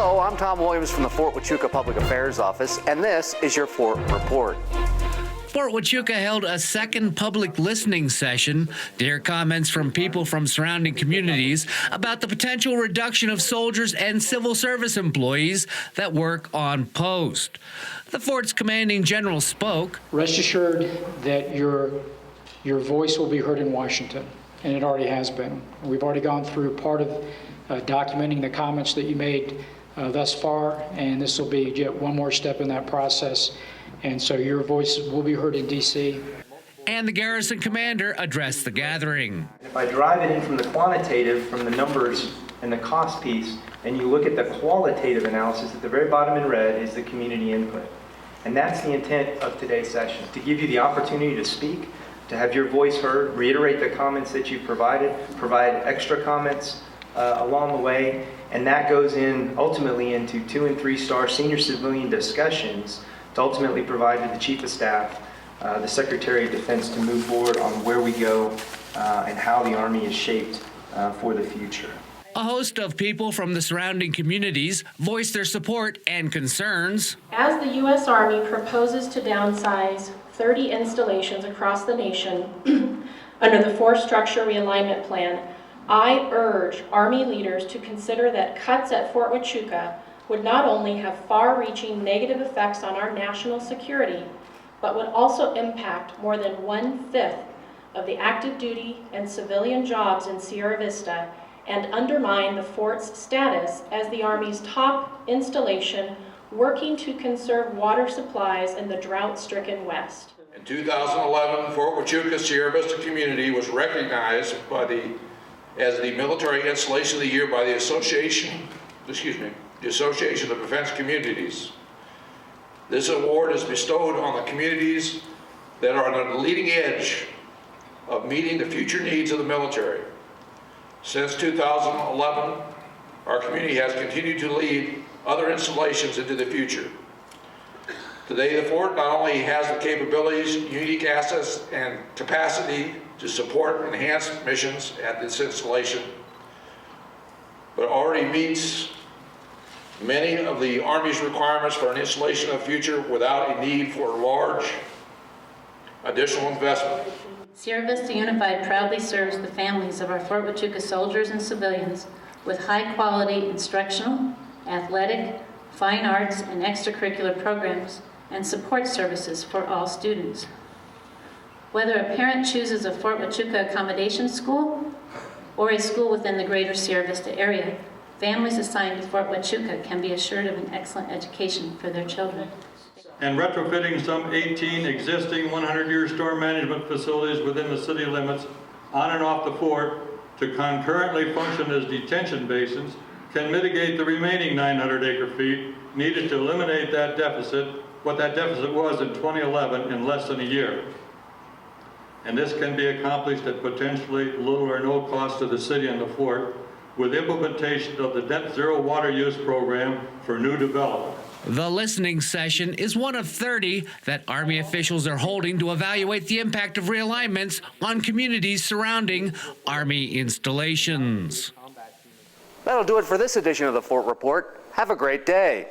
Hello, I'm Tom Williams from the Fort Huachuca Public Affairs Office, and this is your Fort Report. Fort Huachuca held a second public listening session to hear comments from people from surrounding communities about the potential reduction of soldiers and civil service employees that work on post. The fort's commanding general spoke. Rest assured that your voice will be heard in Washington, and it already has been. We've already gone through part of documenting the comments that you made thus far, and this will be yet one more step in that process. And so your voice will be heard in D.C. And the garrison commander addressed the gathering. If I drive it in from the quantitative, from the numbers and the cost piece, and you look at the qualitative analysis, at the very bottom in red is the community input. And that's the intent of today's session, to give you the opportunity to speak, to have your voice heard, reiterate the comments that you've provided, provide extra comments along the way, and that goes in ultimately into 2- and 3-star senior civilian discussions to ultimately provide to the Chief of Staff, the Secretary of Defense, to move forward on where we go and how the Army is shaped for the future. A host of people from the surrounding communities voiced their support and concerns. As the U.S. Army proposes to downsize 30 installations across the nation under the Force Structure Realignment Plan, I urge Army leaders to consider that cuts at Fort Huachuca would not only have far-reaching negative effects on our national security, but would also impact more than 1/5 of the active duty and civilian jobs in Sierra Vista and undermine the fort's status as the Army's top installation working to conserve water supplies in the drought-stricken West. In 2011, Fort Huachuca Sierra Vista community was recognized as the Military Installation of the Year by the Association of Defense Communities. This award is bestowed on the communities that are on the leading edge of meeting the future needs of the military. Since 2011, our community has continued to lead other installations into the future. Today, the Fort not only has the capabilities, unique assets, and capacity to support enhanced missions at this installation, but already meets many of the Army's requirements for an installation of the future without a need for large additional investment. Sierra Vista Unified proudly serves the families of our Fort Huachuca soldiers and civilians with high-quality instructional, athletic, fine arts, and extracurricular programs and support services for all students. Whether a parent chooses a Fort Huachuca accommodation school or a school within the greater Sierra Vista area, families assigned to Fort Huachuca can be assured of an excellent education for their children. And retrofitting some 18 existing 100-year storm management facilities within the city limits on and off the fort to concurrently function as detention basins can mitigate the remaining 900 acre-feet needed to eliminate that deficit, what that deficit was in 2011, in less than a year. And this can be accomplished at potentially little or no cost to the city and the fort with implementation of the Net Zero Water Use Program for new development. The listening session is one of 30 that Army officials are holding to evaluate the impact of realignments on communities surrounding Army installations. That'll do it for this edition of the Fort Report. Have a great day.